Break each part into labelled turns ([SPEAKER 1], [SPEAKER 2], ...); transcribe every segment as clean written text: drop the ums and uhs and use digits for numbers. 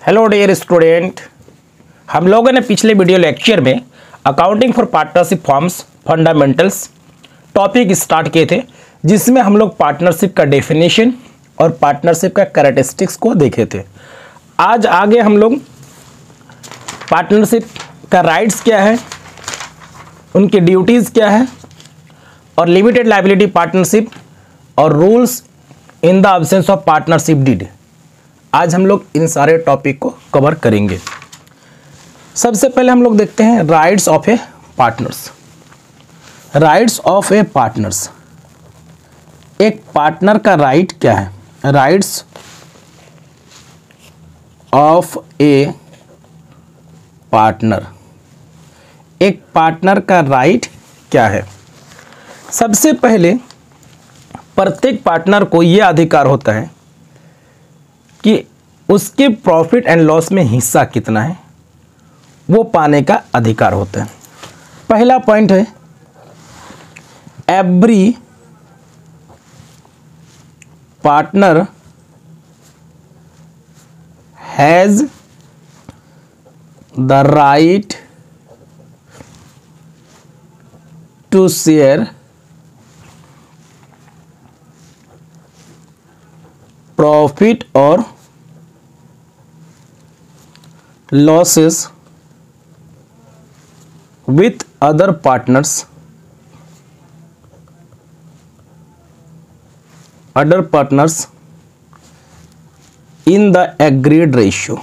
[SPEAKER 1] Hello dear student, हम लोगों ने पिछले वीडियो लेक्चर में accounting for partnership forms fundamentals topic start किए थे, जिसमें हम लोग पार्टनरशिप का डेफिनेशन और पार्टनरशिप का कैरेक्टरिस्टिक्स को देखे थे। आज आगे हम लोग पार्टनरशिप का राइट्स क्या है, उनकी ड्यूटीज़ क्या है और लिमिटेड लायबिलिटी पार्टनरशिप और rules in the absence of partnership deed, आज हम लोग इन सारे टॉपिक को कवर करेंगे। सबसे पहले हम लोग देखते हैं rights of A partners. Rights of A partners, एक पार्टनर का राइट क्या है? राइट्स ऑफ ए पार्टनर, एक पार्टनर का राइट क्या है? सबसे पहले प्रत्येक पार्टनर को यह अधिकार होता है कि उसके प्रॉफिट एंड लॉस में हिस्सा कितना है वो पाने का अधिकार होता है। पहला पॉइंट है every partner has the right to share profit और losses with other partners in the agreed ratio.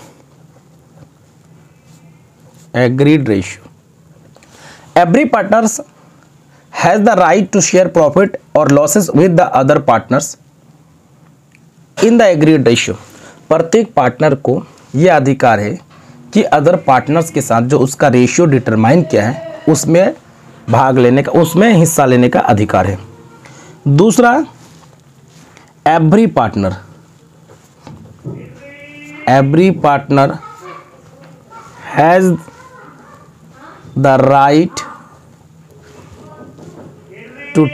[SPEAKER 1] Every partner has the right to share profit or losses with the other partners in the agreed ratio. प्रत्येक partner को यह अधिकार है कि other partners के साथ जो उसका रेशियो डिटरमाइन किया है उसमें भाग लेने का, उसमें हिस्सा लेने का अधिकार है। दूसरा, every partner has the right to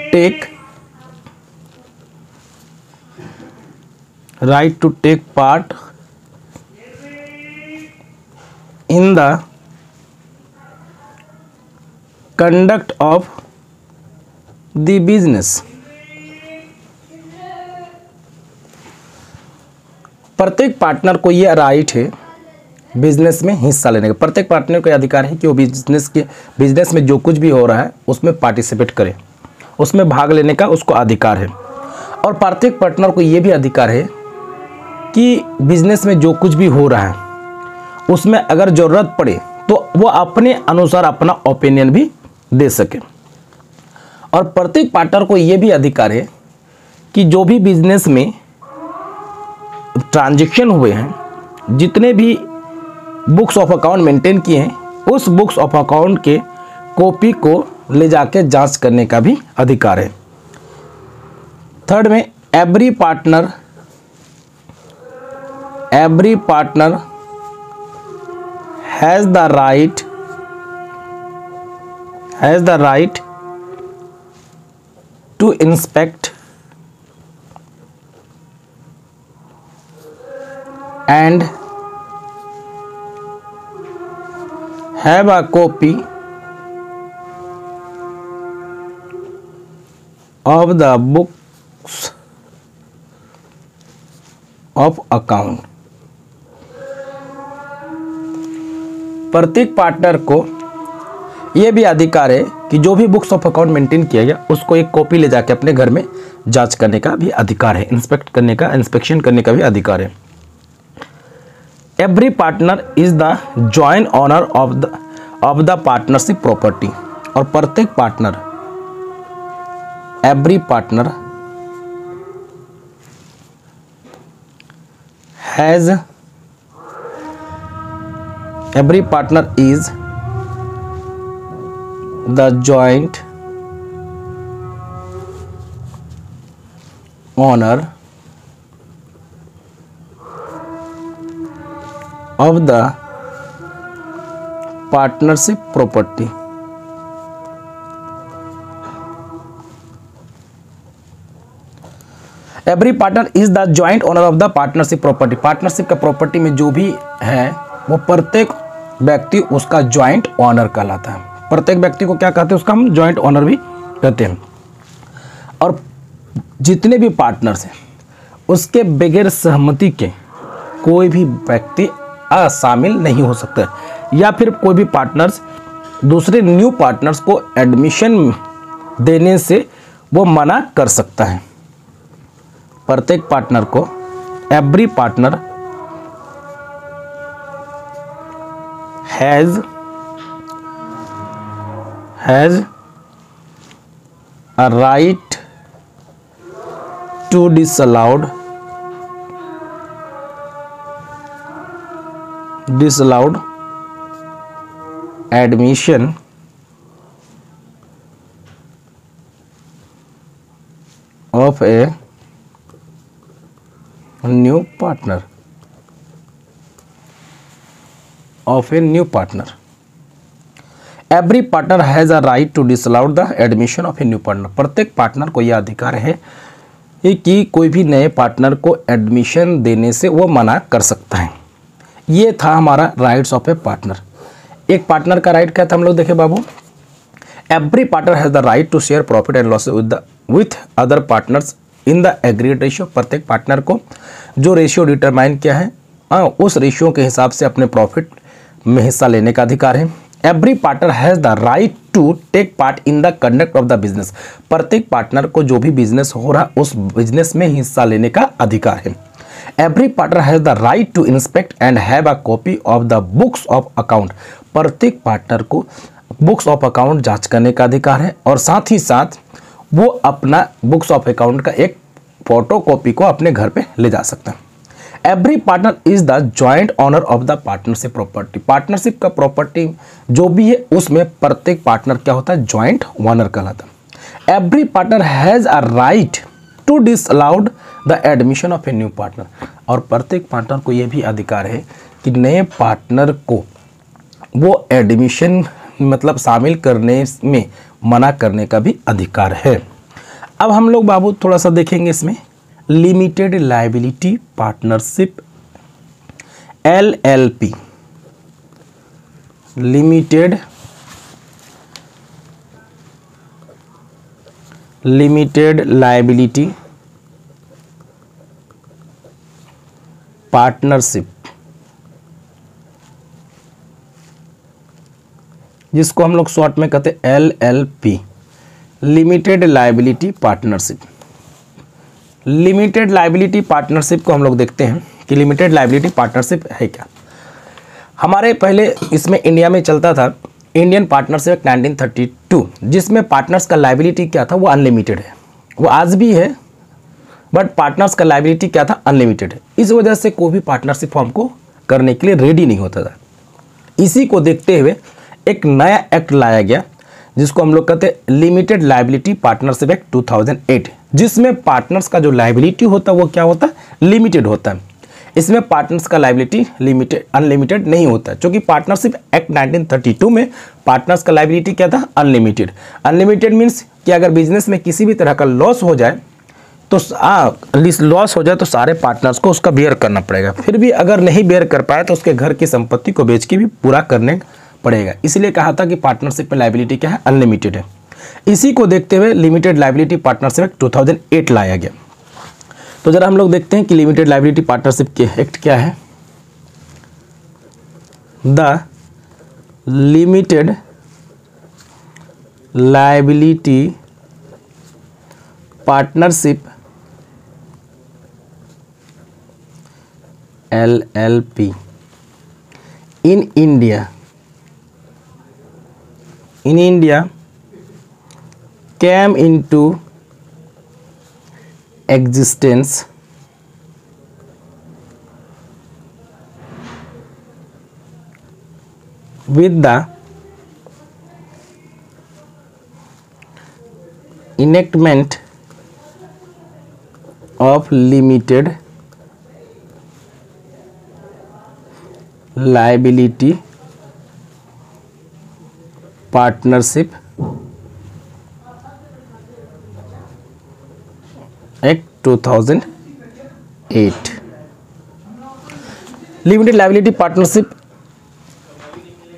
[SPEAKER 1] take part in the conduct of the business. प्रत्येक पार्टनर को यह राइट है बिजनेस में हिस्सा लेने का। प्रत्येक पार्टनर को यह अधिकार है कि वो बिजनेस में जो कुछ भी हो रहा है उसमें पार्टिसिपेट करे, उसमें भाग लेने का उसको अधिकार है। और प्रत्येक पार्टनर को यह भी अधिकार है कि बिजनेस में जो कुछ भी हो रहा है उसमें अगर ज़रूरत पड़े तो वो अपने अनुसार अपना ओपिनियन भी दे सके। और प्रत्येक पार्टनर को ये भी अधिकार है कि जो भी बिजनेस में ट्रांजैक्शन हुए हैं, जितने भी बुक्स ऑफ अकाउंट मेंटेन किए हैं, उस बुक्स ऑफ अकाउंट के कॉपी को ले जाके जांच करने का भी अधिकार है। थर्ड में every partner has the right to inspect and have a copy of the books of account. प्रत्येक पार्टनर को यह भी अधिकार है कि जो भी बुक्स ऑफ अकाउंट मेंटेन किया गया उसको एक कॉपी ले जाके अपने घर में जांच करने का भी अधिकार है, इंस्पेक्शन करने का भी अधिकार है। Every partner is the joint owner of the partnership property. और प्रत्येक partner, every partner is the joint owner of the partnership property. Every partner is the joint owner of the partnership property. Partnership का property में जो भी है वो प्रत्येक व्यक्ति उसका ज्वाइंट ओनर कहलाता है। प्रत्येक व्यक्ति को क्या कहते हैं, उसका हम ज्वाइंट ओनर भी कहते हैं। और जितने भी पार्टनर्स हैं उसके बगैर सहमति के कोई भी व्यक्ति शामिल नहीं हो सकता, या फिर कोई भी पार्टनर्स दूसरे न्यू पार्टनर्स को एडमिशन देने से वो मना कर सकता है। प्रत्येक पार्टनर को, every partner has a right to disallowed admission of a new partner every partner has a right to disallow the admission of a new partner. प्रत्येक पार्टनर को यह अधिकार है कि कोई भी नए पार्टनर को एडमिशन देने से वो मना कर सकता है। ये था हमारा राइट्स ऑफ ए पार्टनर। एक पार्टनर का राइट क्या था हम लोग देखे बाबू, every partner has the right to share profit and loss with other partners in the agreed ratio. प्रत्येक पार्टनर को जो रेशियो डिटरमाइन किया है उस रेशियो के हिसाब से अपने प्रॉफिट में हिस्सा लेने का अधिकार है। Every partner has the right to take part in the conduct of the business. प्रत्येक पार्टनर को जो भी बिजनेस हो रहा है उस बिजनेस में हिस्सा लेने का अधिकार है। Every partner has the right to inspect and have a copy of the books of account. प्रत्येक पार्टनर को बुक्स ऑफ अकाउंट जांच करने का अधिकार है और साथ ही साथ वो अपना बुक्स ऑफ अकाउंट का एक फोटो कॉपी को अपने घर पे ले जा सकता है। Every partner is the joint owner of the partnership property. Partnership का प्रॉपर्टी जो भी है उसमें प्रत्येक पार्टनर क्या होता है, ज्वाइंट ओनर कहलाता है। Every partner has a right to disallowed the admission of a new partner. और प्रत्येक पार्टनर को यह भी अधिकार है कि नए पार्टनर को वो एडमिशन मतलब शामिल करने में मना करने का भी अधिकार है। अब हम लोग बाबू थोड़ा सा देखेंगे इसमें limited liability partnership LLP। Limited liability partnership, जिसको हम लोग शॉर्ट में कहते हैं LLP, limited liability partnership. Limited liability partnership को हम लोग देखते हैं कि लिमिटेड लायबिलिटी पार्टनरशिप है क्या। हमारे पहले इसमें इंडिया में चलता था इंडियन पार्टनरशिप एक्ट 1932, जिसमें पार्टनर्स का लायबिलिटी क्या था, वो अनलिमिटेड है। वो आज भी है बट पार्टनर्स का लायबिलिटी क्या था, अनलिमिटेड है। इस वजह से कोई भी पार्टनरशिप फॉर्म को करने के लिए रेडी नहीं होता था। इसी को देखते हुए एक नया एक्ट लाया गया जिसको हम लोग कहते हैं लिमिटेड लायबिलिटी पार्टनरशिप एक्ट 2008, जिसमें पार्टनर्स का जो लायबिलिटी होता है वो क्या होता है, लिमिटेड होता है। इसमें पार्टनर्स का लायबिलिटी लिमिटेड अनलिमिटेड नहीं होता है, क्योंकि पार्टनरशिप एक्ट 1932 में पार्टनर्स का लायबिलिटी क्या था, अनलिमिटेड। अनलिमिटेड मीन्स कि अगर बिजनेस में किसी भी तरह का लॉस हो जाए तो सारे पार्टनर्स को उसका बेयर करना पड़ेगा। फिर भी अगर नहीं बेयर कर पाए तो उसके घर की संपत्ति को बेच के भी पूरा करने पड़ेगा। इसलिए कहा था कि पार्टनरशिप में लायबिलिटी क्या है, अनलिमिटेड है। इसी को देखते हुए लिमिटेड लायबिलिटी पार्टनरशिप एक्ट 2008 लाया गया। तो जरा हम लोग देखते हैं कि लिमिटेड लायबिलिटी पार्टनरशिप के एक्ट क्या है। The limited liability partnership LLP in India came into existence with the enactment of limited liability partnership act 2008। Limited liability partnership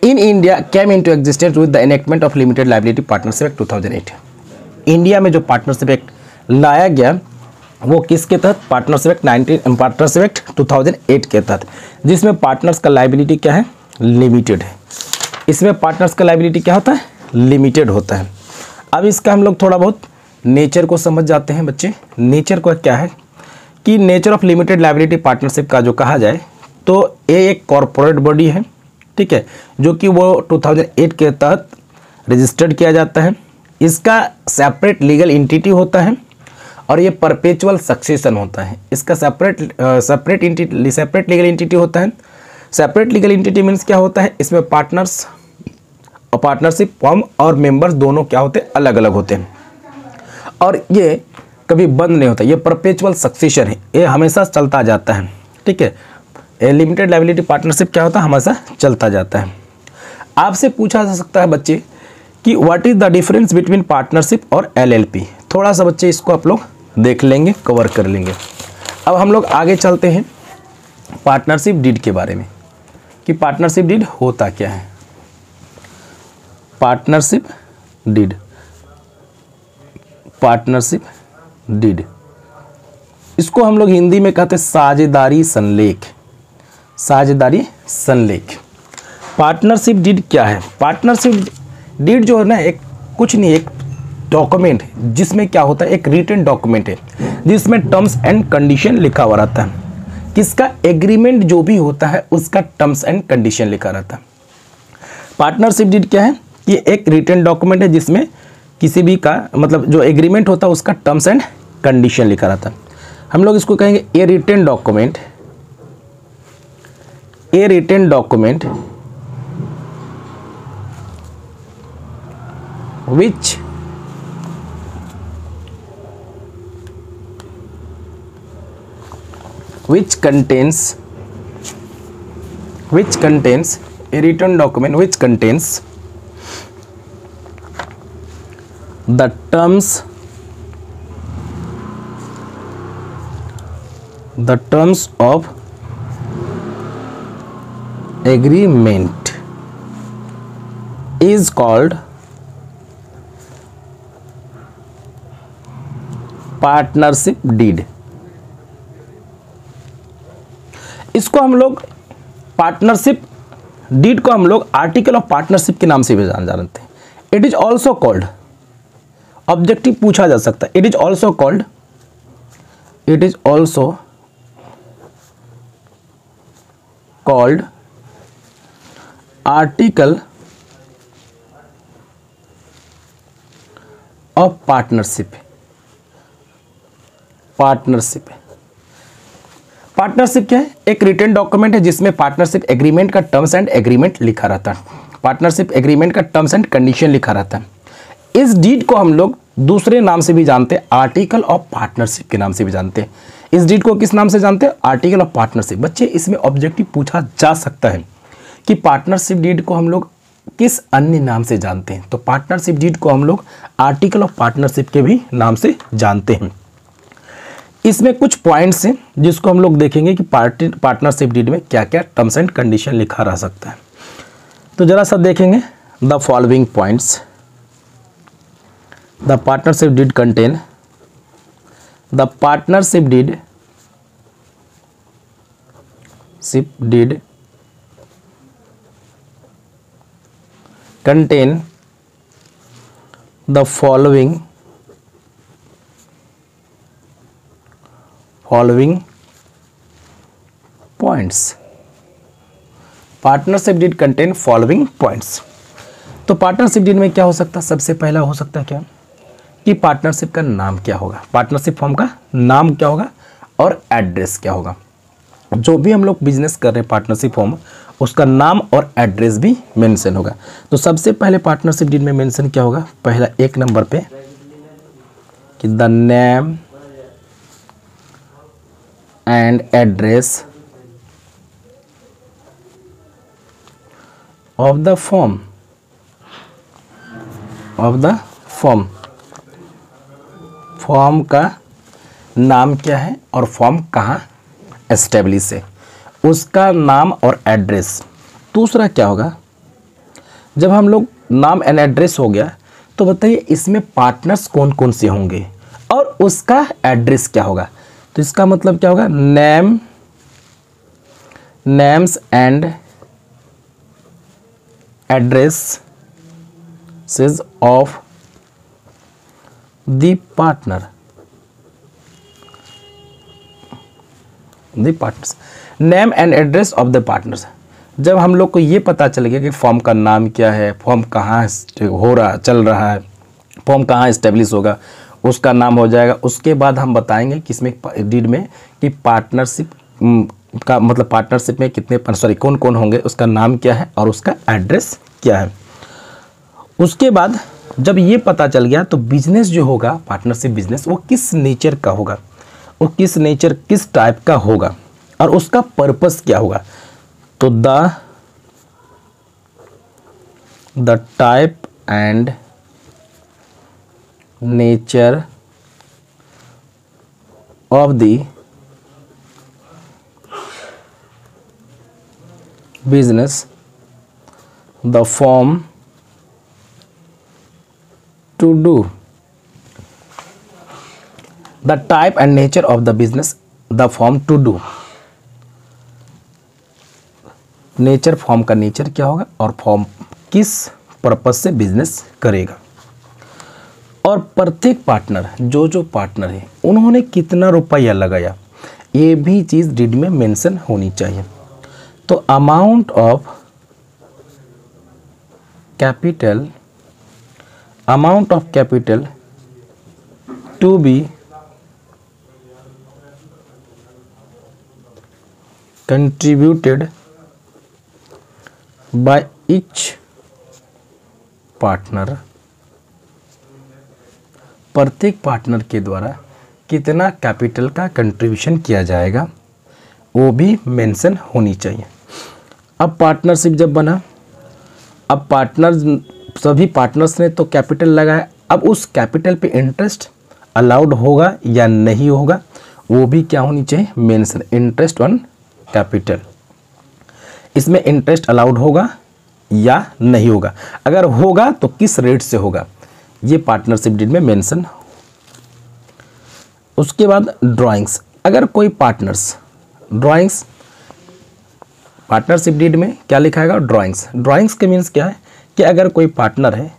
[SPEAKER 1] in India came into existence with the enactment of limited liability partnership act 2008। India में जो partnership act लाया गया वो किसके तहत? Partnership act 2008 के तहत, जिसमें पार्टनर्स का लायबिलिटी क्या है? लिमिटेड है। इसमें पार्टनर्स का लायबिलिटी क्या होता है? लिमिटेड होता है। अब इसका हम लोग थोड़ा बहुत नेचर को समझ जाते हैं बच्चे। नेचर को क्या है कि nature of limited liability partnership का जो कहा जाए तो ये एक कॉरपोरेट बॉडी है, ठीक है, जो कि वो 2008 के तहत रजिस्टर्ड किया जाता है। इसका सेपरेट लीगल एंटिटी होता है और ये परपेचुअल सक्सेशन होता है। इसका सेपरेट लीगल एंटिटी होता है। सेपरेट लीगल एंटिटी मीन्स क्या होता है? इसमें पार्टनर्स और पार्टनरशिप फॉर्म और मेंबर्स दोनों क्या होते हैं? अलग अलग होते हैं और ये कभी बंद नहीं होता। ये परपेचुअल सक्सेशन है, ये हमेशा चलता जाता है, ठीक है। लिमिटेड लायबिलिटी पार्टनरशिप क्या होता है? हमेशा चलता जाता है। आपसे पूछा जा सकता है बच्चे कि what is the difference between partnership और LLP। थोड़ा सा बच्चे इसको आप लोग देख लेंगे, कवर कर लेंगे। अब हम लोग आगे चलते हैं पार्टनरशिप डीड के बारे में कि पार्टनरशिप डीड होता क्या है। पार्टनरशिप डीड, पार्टनरशिप डीड, इसको हम लोग हिंदी में कहते हैं साझेदारी संलेख। साझेदारी संलेख। पार्टनरशिप डीड क्या है? पार्टनरशिप डीड जो है ना, एक कुछ नहीं, एक डॉक्यूमेंट है जिसमें क्या होता है? एक रिटन डॉक्यूमेंट है जिसमें टर्म्स एंड कंडीशन लिखा हुआ रहता है। किसका? एग्रीमेंट जो भी होता है उसका टर्म्स एंड कंडीशन लिखा रहता है। पार्टनरशिप डीड क्या है? ये एक रिटन डॉक्यूमेंट है जिसमें किसी भी का मतलब जो एग्रीमेंट होता है उसका टर्म्स एंड कंडीशन लिखा रहता है। हम लोग इसको कहेंगे a written document, a written document which contains a written document which contains the terms of agreement is called partnership deed. इसको हम लोग पार्टनरशिप डीड को हम लोग आर्टिकल ऑफ पार्टनरशिप के नाम से भी जानते हैं। It is also called, objective पूछा जा सकता है, it is also called article of partnership. Partnership क्या है? एक रिटन डॉक्यूमेंट है जिसमें पार्टनरशिप एग्रीमेंट का टर्म्स एंड एग्रीमेंट लिखा रहता है। पार्टनरशिप एग्रीमेंट का टर्म्स एंड कंडीशन लिखा रहता है। इस डीड को हम लोग दूसरे नाम से भी जानते हैं, आर्टिकल ऑफ पार्टनरशिप के नाम से भी जानते हैं। इस डीड को किस नाम से जानते हैं? Article of partnership. बच्चे इसमें ऑब्जेक्टिव पूछा जा सकता है कि पार्टनरशिप डीड को हम लोग किस अन्य नाम से जानते हैं, तो पार्टनरशिप डीड को हम लोग आर्टिकल ऑफ पार्टनरशिप के भी नाम से जानते हैं। इसमें कुछ पॉइंट्स हैं जिसको हम लोग देखेंगे कि पार्टनरशिप डीड में क्या क्या टर्म्स एंड कंडीशन लिखा रह सकता है। तो जरा सा देखेंगे the following points. The partnership deed contain, the partnership deed contain the following points। Partnership deed contain following points. तो पार्टनरशिप डीड में क्या हो सकता है? सबसे पहला हो सकता है क्या कि पार्टनरशिप का नाम क्या होगा, पार्टनरशिप फॉर्म का नाम क्या होगा और एड्रेस क्या होगा। जो भी हम लोग बिजनेस कर रहे हैं पार्टनरशिप फॉर्म, उसका नाम और एड्रेस भी मेंशन होगा। तो सबसे पहले पार्टनरशिप डीड में मेंशन क्या होगा? पहला एक नंबर पे कि the name and address of the form, form का नाम क्या है और फॉर्म कहाँ एस्टेब्लिश है, उसका नाम और एड्रेस। दूसरा क्या होगा, जब हम लोग नाम एंड एड्रेस हो गया तो बताइए इसमें पार्टनर्स कौन कौन से होंगे और उसका एड्रेस क्या होगा। तो इसका मतलब क्या होगा, names and addresses of the partners. Name and address of the partners. जब हम लोग को ये पता चल गया कि फॉर्म का नाम क्या है, फॉर्म कहाँ हो रहा चल रहा है, फॉर्म कहाँ इस्टेब्लिश होगा, उसका नाम हो जाएगा। उसके बाद हम बताएंगे कि इसमें डीड में कि पार्टनरशिप का मतलब पार्टनरशिप में कितने कौन कौन होंगे, उसका नाम क्या है और उसका एड्रेस क्या है। उसके बाद जब ये पता चल गया तो बिजनेस जो होगा, पार्टनरशिप बिजनेस, वो किस नेचर का होगा, वो किस टाइप का होगा और उसका पर्पस क्या होगा। तो the type and nature of the business, the form to do. The type and nature of the business, the form to do. Nature, form का नेचर क्या होगा और फॉर्म किस पर्पस से बिजनेस करेगा। और प्रत्येक पार्टनर, जो पार्टनर है उन्होंने कितना रुपया लगाया, ये भी चीज़ डीड में मेंशन होनी चाहिए। तो amount of capital to be contributed by each partner। प्रत्येक पार्टनर के द्वारा कितना कैपिटल का कंट्रीब्यूशन किया जाएगा वो भी मेंशन होनी चाहिए। अब पार्टनरशिप जब बना, अब सभी पार्टनर्स ने तो कैपिटल लगाया, अब उस कैपिटल पे इंटरेस्ट अलाउड होगा या नहीं होगा वो भी क्या होनी चाहिए, मेंशन। इंटरेस्ट ऑन कैपिटल, इसमें इंटरेस्ट अलाउड होगा या नहीं होगा, अगर होगा तो किस रेट से होगा, ये पार्टनरशिप डीड में मेंशन। उसके बाद ड्राइंग्स, अगर कोई पार्टनरशिप डीड में क्या लिखाएगा, ड्राइंग्स के मीन्स क्या है कि अगर कोई पार्टनर है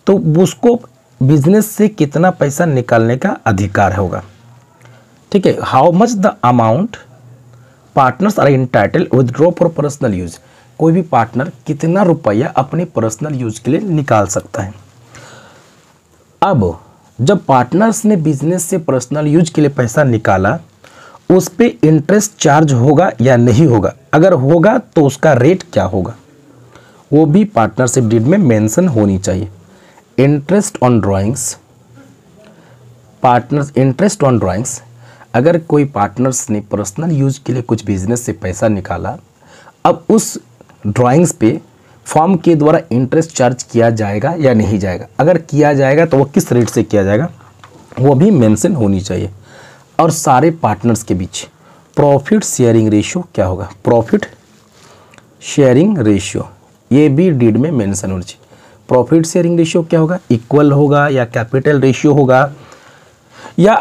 [SPEAKER 1] तो उसको बिजनेस से कितना पैसा निकालने का अधिकार होगा। ठीक है, how much the amount partners are entitled withdraw for personal use. कोई भी पार्टनर कितना रुपया अपने पर्सनल यूज के लिए निकाल सकता है। अब जब पार्टनर्स ने बिजनेस से पर्सनल यूज के लिए पैसा निकाला, उस पे इंटरेस्ट चार्ज होगा या नहीं होगा, अगर होगा तो उसका रेट क्या होगा, वो भी पार्टनरशिप डीड में मेंशन होनी चाहिए। इंटरेस्ट ऑन ड्राइंग्स, अगर कोई पार्टनर्स ने पर्सनल यूज के लिए कुछ बिजनेस से पैसा निकाला, अब उस ड्राइंग्स पे फॉर्म के द्वारा इंटरेस्ट चार्ज किया जाएगा या नहीं जाएगा, अगर किया जाएगा तो वो किस रेट से किया जाएगा वो भी मेंशन होनी चाहिए। और सारे पार्टनर्स के बीच प्रॉफिट शेयरिंग रेशियो क्या होगा, प्रॉफिट शेयरिंग रेशियो, ये भी डीड में मेंशन होनी चाहिए। प्रॉफिट शेयरिंग रेशियो क्या होगा, इक्वल होगा या कैपिटल रेशियो होगा या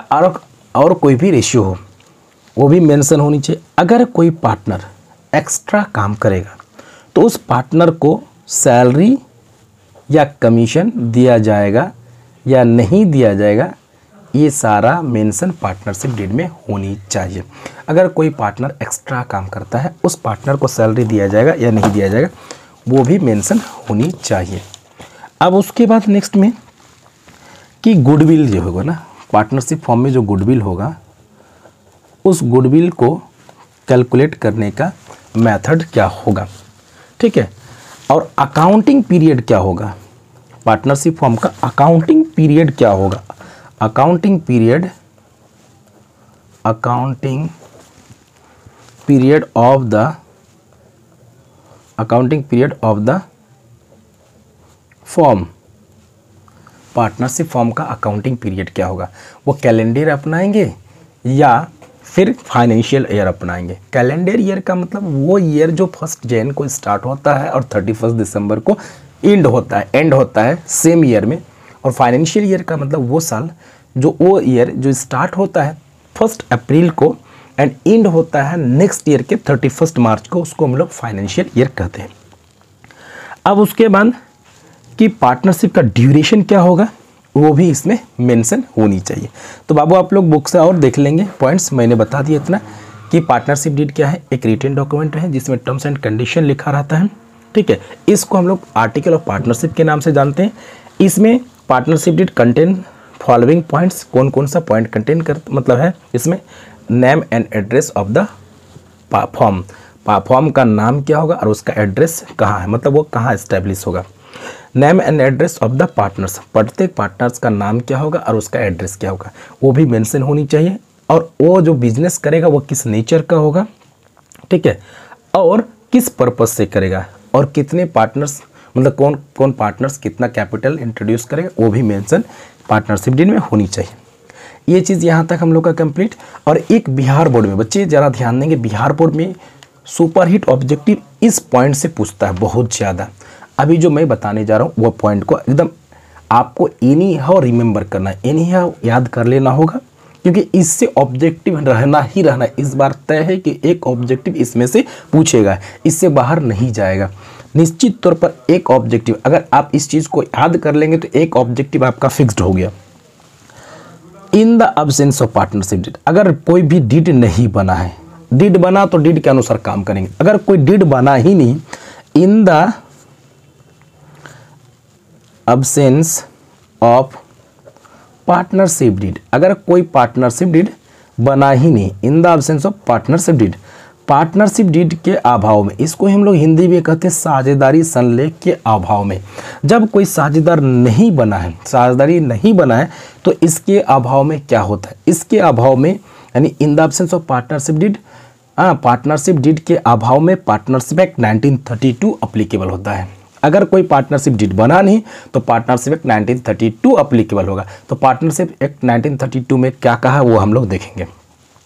[SPEAKER 1] और कोई भी रेशियो हो, वो भी मेंशन होनी चाहिए। अगर कोई पार्टनर एक्स्ट्रा काम करेगा तो उस पार्टनर को सैलरी या कमीशन दिया जाएगा या नहीं दिया जाएगा, ये सारा मेंशन पार्टनरशिप डीड में होनी चाहिए। अगर कोई पार्टनर एक्स्ट्रा काम करता है उस पार्टनर को सैलरी दिया जाएगा या नहीं दिया जाएगा, वो भी मेंशन होनी चाहिए। अब उसके बाद नेक्स्ट में कि गुडविल जो होगा ना, पार्टनरशिप फॉर्म में जो गुडविल होगा, उस गुडविल को कैलकुलेट करने का मेथड क्या होगा। ठीक है, और अकाउंटिंग पीरियड क्या होगा, पार्टनरशिप फॉर्म का अकाउंटिंग पीरियड क्या होगा। Accounting period of the form, partnership form का अकाउंटिंग पीरियड क्या होगा, वो कैलेंडर अपनाएंगे या फिर फाइनेंशियल ईयर अपनाएंगे। कैलेंडर ईयर का मतलब वो ईयर जो 1 जनवरी को स्टार्ट होता है और 31 दिसंबर को एंड होता है सेम ईयर में। और फाइनेंशियल ईयर का मतलब वो साल जो वो ईयर जो स्टार्ट होता है 1 अप्रैल को एंड एंड होता है नेक्स्ट ईयर के 31 मार्च को, उसको हम लोग फाइनेंशियल ईयर कहते हैं। अब उसके बाद कि पार्टनरशिप का ड्यूरेशन क्या होगा वो भी इसमें मेंशन होनी चाहिए। तो बाबू आप लोग बुक से और देख लेंगे पॉइंट्स, मैंने बता दिया इतना कि पार्टनरशिप डीड क्या है, एक रिटन डॉक्यूमेंट है जिसमें टर्म्स एंड कंडीशन लिखा रहता है, ठीक है। इसको हम लोग आर्टिकल ऑफ पार्टनरशिप के नाम से जानते हैं। इसमें partnership deed contain following points, कौन कौन सा पॉइंट कंटेन कर मतलब है इसमें, name and address of the form, form का नाम क्या होगा और उसका एड्रेस कहाँ है, मतलब वो कहाँ इस्टेब्लिश होगा। Name and address of the partners, प्रत्येक पार्टनर्स का नाम क्या होगा और उसका एड्रेस क्या होगा वो भी मेंशन होनी चाहिए। और वो जो बिजनेस करेगा वो किस नेचर का होगा, ठीक है, और किस पर्पज से करेगा और कितने पार्टनर्स, मतलब कौन कौन पार्टनर्स कितना कैपिटल इंट्रोड्यूस करेगा वो भी मेंशन पार्टनरशिप डीड में होनी चाहिए। ये चीज़ यहाँ तक हम लोग का कंप्लीट। और एक बिहार बोर्ड में बच्चे ज़रा ध्यान देंगे, बिहार बोर्ड में सुपरहिट ऑब्जेक्टिव इस पॉइंट से पूछता है बहुत ज़्यादा। अभी जो मैं बताने जा रहा हूँ वो पॉइंट को एकदम आपको एनी हाउ रिमेंबर करना है, एनी हाउ याद कर लेना होगा, क्योंकि इससे ऑब्जेक्टिव रहना ही रहना। इस बार तय है कि एक ऑब्जेक्टिव इसमें से पूछेगा, इससे बाहर नहीं जाएगा निश्चित तौर पर। एक ऑब्जेक्टिव अगर आप इस चीज़ को याद कर लेंगे तो एक ऑब्जेक्टिव आपका फिक्स्ड हो गया। In the absence of partnership deed, अगर कोई भी डीड नहीं बना है, डीड बना तो डीड के अनुसार काम करेंगे। अगर कोई डीड बना ही नहीं, in the absence of partnership deed, अगर कोई पार्टनरशिप डीड बना ही नहीं, in the absence of partnership deed, partnership deed के अभाव में, इसको हम लोग हिंदी में कहते हैं साझेदारी संलेख के अभाव में। जब कोई साझेदार नहीं बना है, साझेदारी नहीं बना है तो इसके अभाव में क्या होता है, इसके अभाव में यानी in the absence of partnership deed, partnership deed के अभाव में पार्टनरशिप एक्ट 1932 अप्लीकेबल होता है। अगर कोई पार्टनरशिप डीड बना नहीं तो पार्टनरशिप एक्ट 1932 अप्लीकेबल होगा। तो पार्टनरशिप एक्ट 1932 में क्या कहा है वो हम लोग देखेंगे।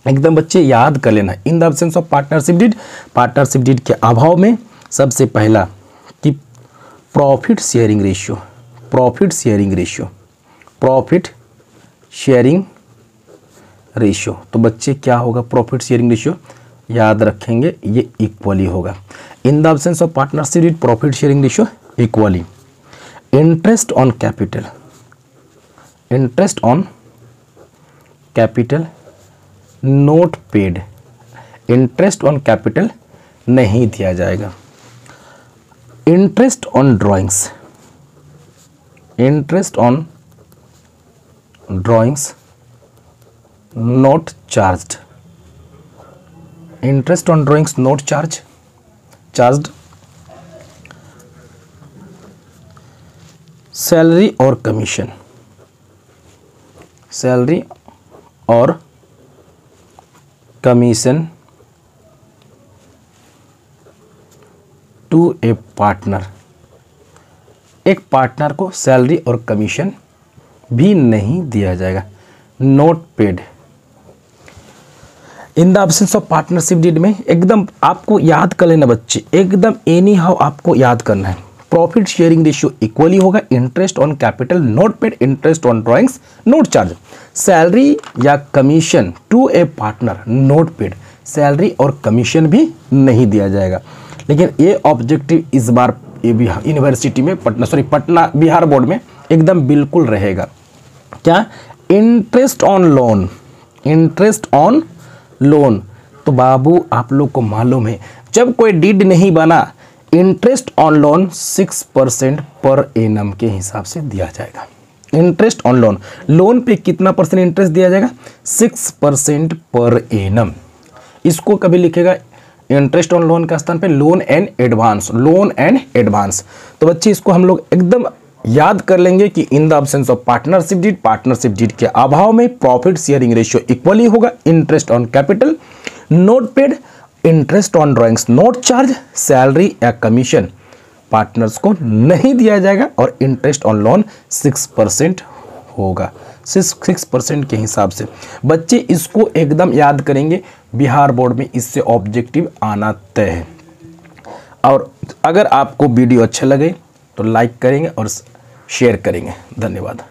[SPEAKER 1] एकदम बच्चे याद कर लेना, in the absence of partnership deed, partnership deed के अभाव में सबसे पहला कि profit sharing ratio, profit sharing ratio, profit sharing ratio. तो बच्चे क्या होगा प्रॉफिट शेयरिंग रेशियो, याद रखेंगे ये इक्वली होगा। In the absence of partnership deed profit sharing ratio equally. Interest on capital, interest on capital not paid, interest on capital नहीं दिया जाएगा। Interest on drawings, interest on drawings not charged, interest on drawings not charged. Salary और commission, salary और commission to a partner, एक partner को salary और commission भी नहीं दिया जाएगा। Not paid. In the absence of partnership deed में एकदम आपको याद कर लेना बच्चे, एकदम एनी हाउ आपको याद करना है। प्रॉफिट शेयरिंग रेशियो इक्वली होगा, interest on capital not paid, interest on drawings not charge. Salary या commission to a partner not paid, salary और कमीशन भी नहीं दिया जाएगा। लेकिन ये ऑब्जेक्टिव इस बार यूनिवर्सिटी में पटना बिहार बोर्ड में एकदम बिल्कुल रहेगा। क्या? Interest on loan, interest on loan. तो बाबू आप लोग को मालूम है जब कोई डीड नहीं बना, interest on loan 6% per annum के हिसाब से दिया जाएगा। इंटरेस्ट ऑन लोन, लोन पे कितना परसेंट इंटरेस्ट दिया जाएगा? 6% पर एनम। इसको कभी लिखेगा इंटरेस्ट ऑन लोन का स्थान पे loan and advance, loan and advance. तो बच्चे इसको हम लोग एकदम याद कर लेंगे कि in the absence of partnership deed, partnership deed के अभाव में प्रॉफिट शेयरिंग रेशियो इक्वली होगा। Interest on capital not paid, interest on drawings not charge, salary या कमीशन पार्टनर्स को नहीं दिया जाएगा और इंटरेस्ट ऑन लोन 6% होगा। सिर्फ 6% के हिसाब से। बच्चे इसको एकदम याद करेंगे, बिहार बोर्ड में इससे ऑब्जेक्टिव आना तय है। और अगर आपको वीडियो अच्छे लगे तो लाइक करेंगे और शेयर करेंगे। धन्यवाद।